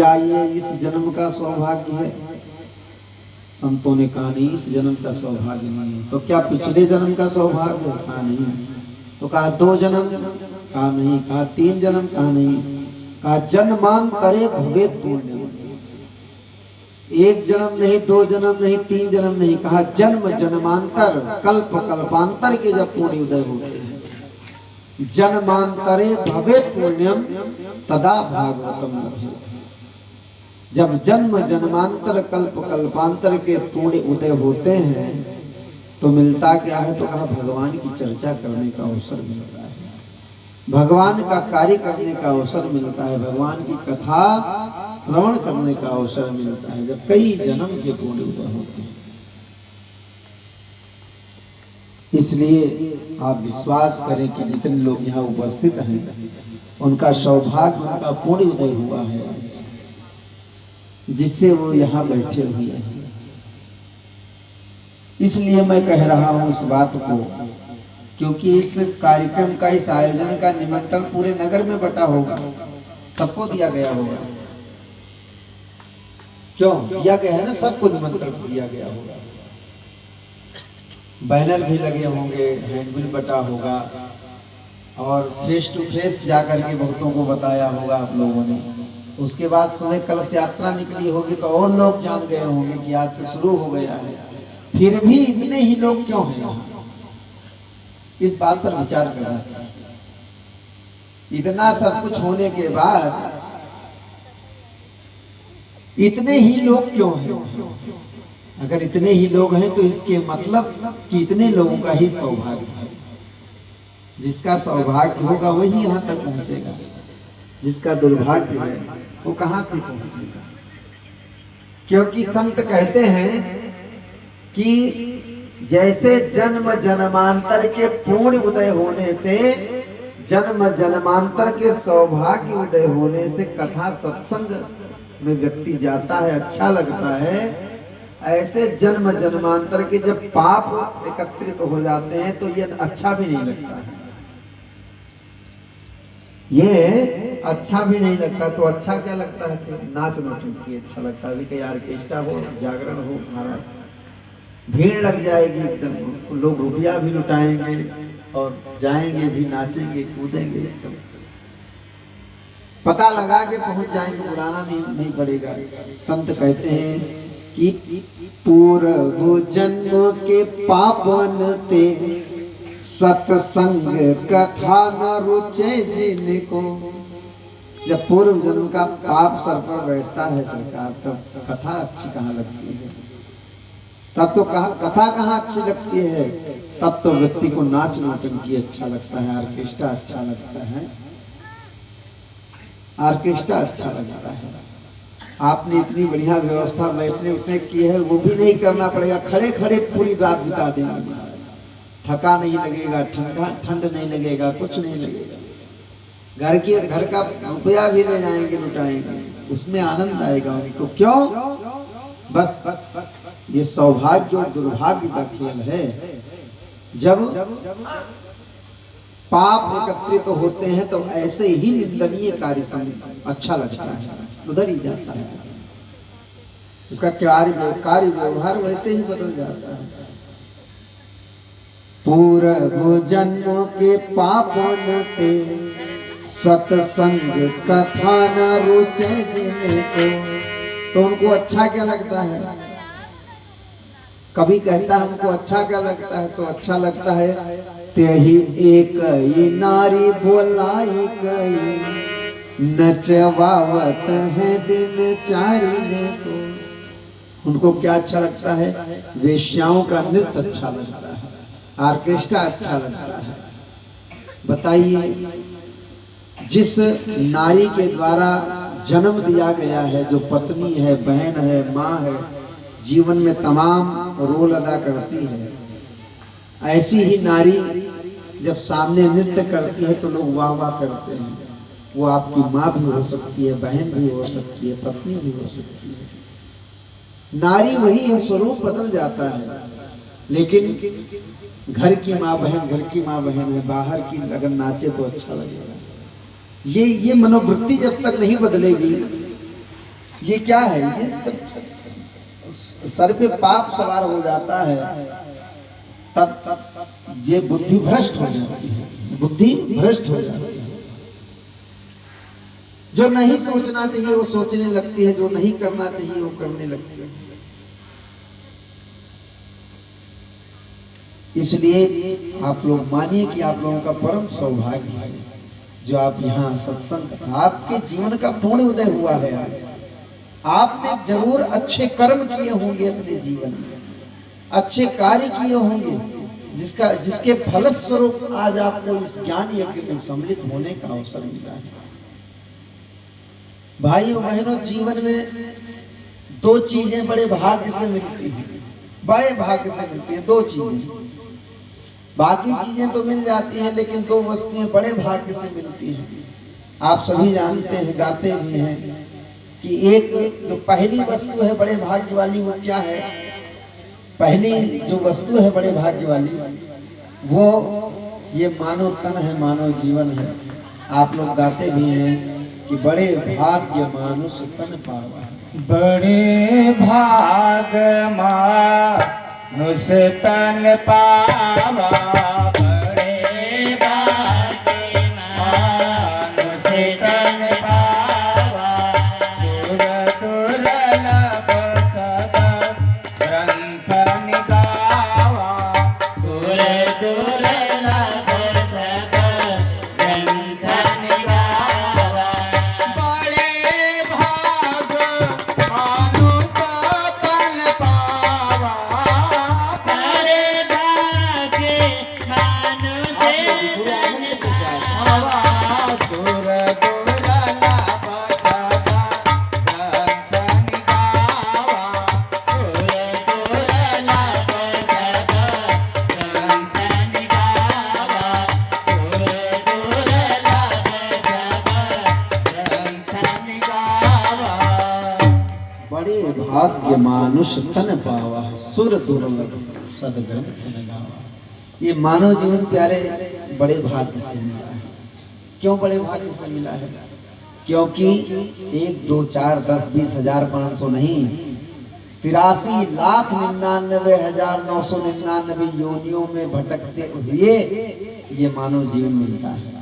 क्या ये इस जन्म का सौभाग्य है? संतों ने कहा नहीं, इस जन्म का सौभाग्य नहीं है। तो क्या पिछले जन्म का सौभाग्य है? कहा नहीं। तो कहा 2 जन्म? कहा नहीं। कहा 3 जन्म? कहा नहीं। कहा जन्मांतरे भवेत पुण्य, 1 जन्म नहीं, 2 जन्म नहीं, 3 जन्म नहीं, कहा जन्म जन्मांतर कल्प कल्पांतर के जब पुण्य उदय होते हैं, जन्मांतरे भवेत पुण्यम तदा भागवतम लभेत। जब जन्म जन्मांतर कल्प कल्पांतर के पुण्य उदय होते हैं तो मिलता क्या है? तो कहा भगवान की चर्चा करने का अवसर मिलता है, भगवान का कार्य करने का अवसर मिलता है, भगवान की कथा श्रवण करने का अवसर मिलता है, जब कई जन्म के पुण्य उदय होते हैं। इसलिए आप विश्वास करें कि जितने लोग यहाँ उपस्थित हैं उनका सौभाग्य, उनका पुण्य उदय हुआ है जिससे वो यहाँ बैठे हुए हैं। इसलिए मैं कह रहा हूँ इस बात को, क्योंकि इस कार्यक्रम का, इस आयोजन का निमंत्रण पूरे नगर में बटा होगा, सबको दिया गया होगा। क्यों दिया गया है ना? सबको निमंत्रण दिया गया होगा, बैनर भी लगे होंगे, हैंडबिल बटा होगा और फेस टू फेस जाकर के बहुतों को बताया होगा आप लोगों ने। उसके बाद सुबह कलश यात्रा निकली होगी तो और लोग जान गए होंगे कि आज से शुरू हो गया है। फिर भी इतने ही लोग क्यों हैं यहाँ? इस बात पर विचार करना चाहिए। इतना सब कुछ होने के बाद इतने ही लोग क्यों हैं? अगर इतने ही लोग हैं तो इसके मतलब कि इतने लोगों का ही सौभाग्य है। जिसका सौभाग्य होगा वही यहाँ तक पहुंचेगा, जिसका दुर्भाग्य है वो कहां से पहुंचेगा? क्योंकि संत कहते हैं कि जैसे जन्म जन्मांतर के पूर्ण उदय होने से, जन्म जन्मांतर के सौभाग्य उदय होने से कथा सत्संग में व्यक्ति जाता है, अच्छा लगता है, ऐसे जन्म जन्मांतर के जब पाप एकत्रित हो जाते हैं तो ये अच्छा भी नहीं लगता है। ये अच्छा भी नहीं लगता। तो अच्छा क्या लगता है? फिर नाच नौटंकी अच्छा लगता है। कि ऑर्केस्ट्रा हो, जागरण हो, महाराज भीड़ लग जाएगी एकदम, लोग रुपया भी लुटाएंगे और जाएंगे भी, नाचेंगे कूदेंगे एकदम, पता लगा के पहुंच जाएंगे, बुलाना नहीं पड़ेगा। संत कहते हैं कि पूर्व जन्म के पापन ते सत्संग कथा न रुचे जिनको। जब पूर्व जन्म का पाप सर पर बैठता है सरकार, तब कथा अच्छी कहाँ लगती है? तब तो कथा कहाँ अच्छी लगती है? तब तो व्यक्ति को नाच नौटंकी अच्छा लगता है, ऑर्केस्ट्रा अच्छा लगता है, ऑर्केस्ट्रा अच्छा लगता है। आपने इतनी बढ़िया व्यवस्था बैठने उठने की है, वो भी नहीं करना पड़ेगा, खड़े खड़े पूरी रात बिता देंगे, थका नहीं लगेगा, ठंड नहीं लगेगा, कुछ नहीं लगेगा। घर का रुपया भी ले जाएंगे, लुटाएंगे, उसमें आनंद आएगा उनको। क्यों? बस ये सौभाग्य और दुर्भाग्य का खेल है। जब पाप एकत्रित तो होते हैं तो ऐसे ही निंदनीय कार्य अच्छा लगता है, उधर ही जाता है, उसका कार्य व्यवहार वैसे ही बदल जाता है। पूर्व जन्म के पापों ते सत्संग कथा न रुचे जिनको। तो उनको अच्छा क्या लगता है? कभी कहता है हमको अच्छा क्या लगता है? तो अच्छा लगता है तेही एक ही नारी बोलाई गई, नचवावत है दिन चारी को। उनको क्या अच्छा लगता है? वेश्याओं का नृत्य अच्छा लगता है, ऑर्केस्ट्रा अच्छा लगता है। बताइए, जिस नारी के द्वारा जन्म दिया गया है, जो पत्नी है, बहन है, माँ है, जीवन में तमाम रोल अदा करती है, ऐसी ही नारी जब सामने नृत्य करती है तो लोग वाह वाह करते हैं। वो आपकी माँ भी हो सकती है, बहन भी हो सकती है, पत्नी भी हो सकती है। नारी वही है, स्वरूप बदल जाता है, लेकिन घर की माँ बहन है, बाहर की अगर नाचे तो अच्छा लगेगा। ये मनोवृत्ति जब तक नहीं बदलेगी ये क्या है? ये सर पे पाप सवार हो जाता है, तब ये बुद्धि भ्रष्ट हो जाती है, बुद्धि भ्रष्ट हो जाती है। जो नहीं सोचना चाहिए वो सोचने लगती है, जो नहीं करना चाहिए वो करने लगती है। इसलिए आप लोग मानिए कि आप लोगों का परम सौभाग्य है जो आप यहाँ सत्संग, आपके जीवन का पूर्ण उदय हुआ है। आपने जरूर अच्छे कर्म किए होंगे अपने जीवन में, अच्छे कार्य किए होंगे, जिसके फलस्वरूप आज आपको इस ज्ञान यज्ञ में सम्मिलित होने का अवसर मिला है। भाइयों बहनों, जीवन में दो चीजें बड़े भाग्य से मिलती हैं, बड़े भाग्य से मिलती हैं दो चीजें। बाकी चीजें तो मिल जाती हैं, लेकिन दो वस्तुएं बड़े भाग्य से मिलती हैं। आप सभी जानते हैं, गाते भी हैं कि एक जो पहली वस्तु है बड़े भाग्य वाली, वो क्या है? पहली जो वस्तु है बड़े भाग्य वाली, वो ये मानव तन है, मानव जीवन है। आप लोग गाते भी हैं कि बड़े भाग्य मानुष तन पावा, बड़े भाग मानुष तन पावा, बड़े भाग मानुष तन पावा, सुर दुर्लभ सद ग्रंथ निगावा, सुर दुर्लभ सद ग्रंथ निगावा, बड़े भाग मानुष तन पावा, बड़े भाग मानुष तन पावा, सुर दुर्लभ सद ग्रंथ निगावा, सुर दुर्लभ सद ग्रंथ निगावा, सुर दुर्लभ सद ग्रंथ निगावा। बड़े भाग्य मानुष तन पावा, सुर दुर्लभ सदग्रंथ निगावा। ये मानव जीवन प्यारे बड़े भाग्य से मिला है। क्यों बड़े भाग्य से मिला है? क्योंकि 1 2 4 10 20 हजार 500 नहीं, 83,99,999 योनियों में भटकते हुए ये मानव जीवन मिलता है।